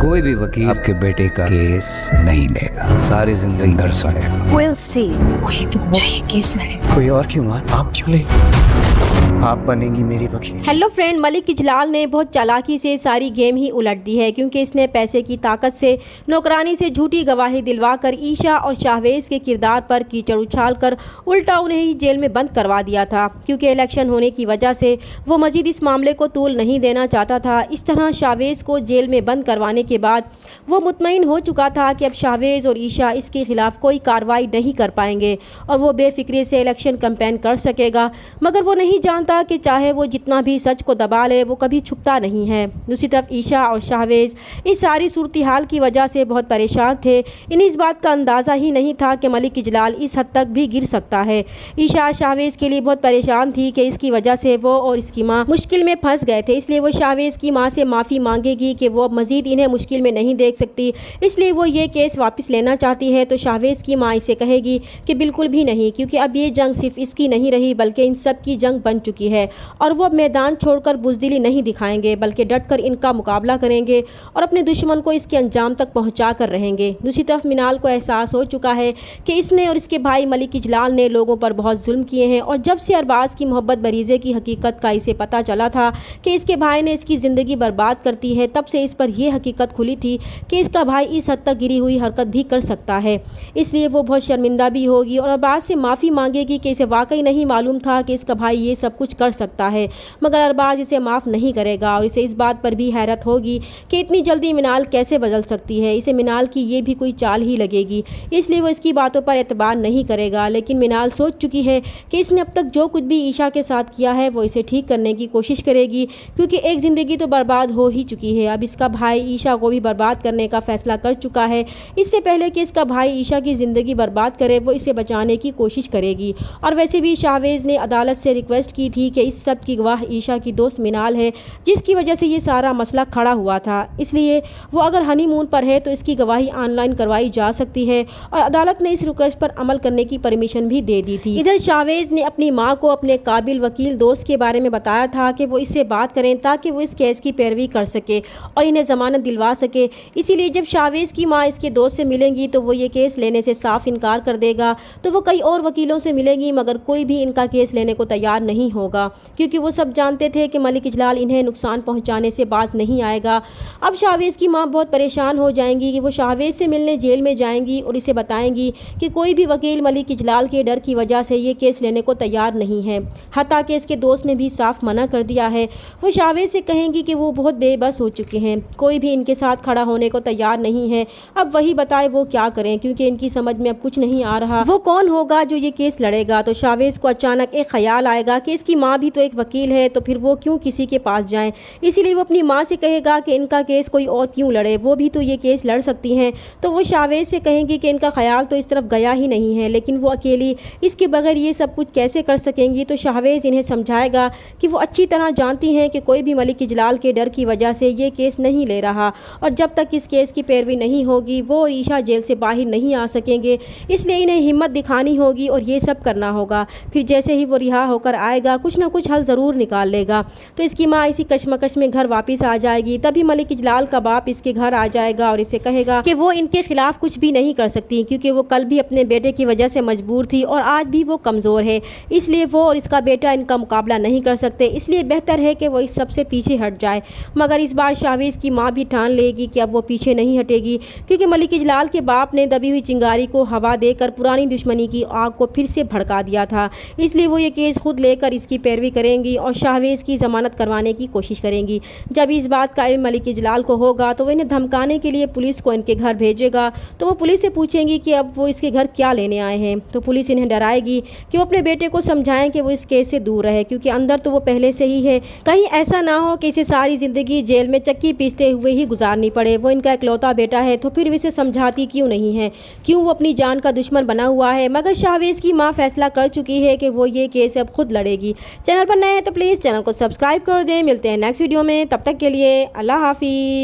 कोई भी वकील आपके बेटे का केस नहीं लेगा, सारी जिंदगी घर सड़ेगा। We'll see। कोई तो ये केस लड़े। कोई और क्यों मां? आप क्यों ले? आप बनेंगी मेरी वकील। हेलो फ्रेंड, मलिक इजलाल ने बहुत चालाकी से सारी गेम ही उलट दी है, क्योंकि इसने पैसे की ताकत से नौकरानी से झूठी गवाही दिलवाकर ईशा और शाहवेज के किरदार पर कीचड़ उछालकर उल्टा उन्हें ही जेल में बंद करवा दिया था। क्योंकि इलेक्शन होने की वजह से वो मजीद इस मामले को तूल नहीं देना चाहता था। इस तरह शाहवेज को जेल में बंद करवाने के बाद वो मुतमईन हो चुका था कि अब शाहवेज और ईशा इसके खिलाफ कोई कार्रवाई नहीं कर पाएंगे और वो बेफिक्री से इलेक्शन कैंपेन कर सकेगा। मगर वो नहीं जानता कि चाहे वो जितना भी सच को दबा ले, वो कभी छुपता नहीं है। दूसरी तरफ ईशा और शाहवेज इस सारी सूरत हाल की वजह से बहुत परेशान थे। इन्हें इस बात का अंदाज़ा ही नहीं था कि मलिक इजलाल इस हद तक भी गिर सकता है। ईशा शाहवेज के लिए बहुत परेशान थी कि इसकी वजह से वो और इसकी माँ मुश्किल में फंस गए थे। इसलिए वो शाहवेज की माँ से माफ़ी मांगेगी कि वो अब मज़ीद इन्हें मुश्किल में नहीं देख सकती, इसलिए वो ये केस वापस लेना चाहती है। तो शाहवेज की माँ इसे कहेगी कि बिल्कुल भी नहीं, क्योंकि अब ये जंग सिर्फ इसकी नहीं रही बल्कि इन सब की जंग बन चुकी है और वो अब मैदान छोड़कर बुज़दिली नहीं दिखाएंगे बल्कि डटकर इनका मुकाबला करेंगे और अपने दुश्मन को इसके अंजाम तक पहुंचा कर रहेंगे। दूसरी तरफ मिनाल को एहसास हो चुका है कि इसने और इसके भाई मलिक इजलाल ने लोगों पर बहुत जुल्म किए हैं और जब से अरबाज की मोहब्बत बरीज़े की हकीकत का इसे पता चला था कि इसके भाई ने इसकी ज़िंदगी बर्बाद करती है, तब से इस पर यह हकीकत खुली थी कि इसका भाई इस हद तक गिरी हुई हरकत भी कर सकता है। इसलिए वो बहुत शर्मिंदा भी होगी और अरबाज से माफ़ी मांगेगी कि इसे वाकई नहीं मालूम था कि इसका भाई ये सब कुछ कर सकता है। मगर अरबाज इसे माफ़ नहीं करेगा और इसे इस बात पर भी हैरत होगी कि इतनी जल्दी मिनाल कैसे बदल सकती है। इसे मिनाल की ये भी कोई चाल ही लगेगी, इसलिए वो इसकी बातों पर एतबार नहीं करेगा। लेकिन मिनाल सोच चुकी है कि इसने अब तक जो कुछ भी ईशा के साथ किया है वो इसे ठीक करने की कोशिश करेगी, क्योंकि एक ज़िंदगी तो बर्बाद हो ही चुकी है। अब इसका भाई ईशा को भी बर्बाद करने का फ़ैसला कर चुका है। इससे पहले कि इसका भाई ईशा की ज़िंदगी बर्बाद करे, वो इसे बचाने की कोशिश करेगी। और वैसे भी शाहवेज ने अदालत से रिक्वेस्ट की थी कि इस सब की गवाह ईशा की दोस्त मिनाल है, जिसकी वजह से ये सारा मसला खड़ा हुआ था। इसलिए वो अगर हनीमून पर है तो इसकी गवाही ऑनलाइन करवाई जा सकती है और अदालत ने इस रिक्वेस्ट पर अमल करने की परमिशन भी दे दी थी। इधर शाहवेज ने अपनी माँ को अपने काबिल वकील दोस्त के बारे में बताया था कि वो इससे बात करें ताकि वो इस केस की पैरवी कर सके और इन्हें ज़मानत दिलवा सके। इसीलिए जब शाहवेज की माँ इसके दोस्त से मिलेंगी तो वो ये केस लेने से साफ इनकार कर देगा। तो वो कई और वकीलों से मिलेंगी मगर कोई भी इनका केस लेने को तैयार नहीं होगा, क्योंकि वो सब जानते थे कि मलिक इजलाल इन्हें नुकसान पहुंचाने से बाज नहीं आएगा। अब शाहवेज की मां बहुत परेशान हो जाएंगी कि वो शाहवेज से मिलने जेल में जाएंगी और इसे बताएंगी कि कोई भी वकील मलिक इजलाल के डर की वजह से ये केस लेने को तैयार नहीं है। हत्ता कि इसके दोस्त ने भी साफ मना कर दिया है। वो शाहवेज से कहेंगी कि वो बहुत बेबस हो चुके हैं, कोई भी इनके साथ खड़ा होने को तैयार नहीं है। अब वही बताए वो क्या करें, क्योंकि इनकी समझ में अब कुछ नहीं आ रहा वो कौन होगा जो ये केस लड़ेगा। तो शाहवेज को अचानक एक ख्याल आएगा कि इसकी माँ भी तो एक वकील है, तो फिर वो क्यों किसी के पास जाएं। इसीलिए वो अपनी माँ से कहेगा कि इनका केस कोई और क्यों लड़े, वो भी तो ये केस लड़ सकती हैं। तो वो शाहवेज से कहेंगी कि इनका ख्याल तो इस तरफ गया ही नहीं है, लेकिन वो अकेली इसके बगैर ये सब कुछ कैसे कर सकेंगी। तो शाहवेज इन्हें समझाएगा कि वो अच्छी तरह जानती हैं कि कोई भी मलिक इजलाल के डर की वजह से ये केस नहीं ले रहा और जब तक इस केस की पैरवी नहीं होगी वो और ईशा जेल से बाहर नहीं आ सकेंगे। इसलिए इन्हें हिम्मत दिखानी होगी और ये सब करना होगा। फिर जैसे ही वो रिहा होकर आएगा कुछ ना कुछ हल ज़रूर निकाल लेगा। तो इसकी माँ इसी कश्मकश में घर वापस आ जाएगी। तभी मलिक इजलाल का बाप इसके घर आ जाएगा और इसे कहेगा कि वो इनके खिलाफ कुछ भी नहीं कर सकती, क्योंकि वो कल भी अपने बेटे की वजह से मजबूर थी और आज भी वो कमज़ोर है। इसलिए वो और इसका बेटा इनका मुकाबला नहीं कर सकते, इसलिए बेहतर है कि वो इस सब से पीछे हट जाए। मगर इस बार शाहवेज की माँ भी ठान लेगी कि अब वो पीछे नहीं हटेगी, क्योंकि मलिक इजलाल के बाप ने दबी हुई चिंगारी को हवा देकर पुरानी दुश्मनी की आग को फिर से भड़का दिया था। इसलिए वो ये केस खुद लेकर इसकी पैरवी करेंगी और शाहवेज की ज़मानत करवाने की कोशिश करेंगी। जब इस बात का इल्म मलिक इजलाल को होगा तो वो इन्हें धमकाने के लिए पुलिस को इनके घर भेजेगा। तो वो पुलिस से पूछेंगी कि अब वो इसके घर क्या लेने आए हैं। तो पुलिस इन्हें डराएगी कि वो अपने बेटे को समझाएं कि वो इस केस से दूर रहे, क्योंकि अंदर तो वो पहले से ही है। कहीं ऐसा ना हो कि इसे सारी ज़िंदगी जेल में चक्की पीसते हुए ही गुजारनी पड़े। वो इनका इकलौता बेटा है, तो फिर इसे समझाती क्यों नहीं है, क्यों वो अपनी जान का दुश्मन बना हुआ है। मगर शाहवेज की माँ फैसला कर चुकी है कि वो ये केस अब खुद लड़ेगी। चैनल पर नए हैं तो प्लीज़ चैनल को सब्सक्राइब कर दें। मिलते हैं नेक्स्ट वीडियो में, तब तक के लिए अल्लाह हाफिज़।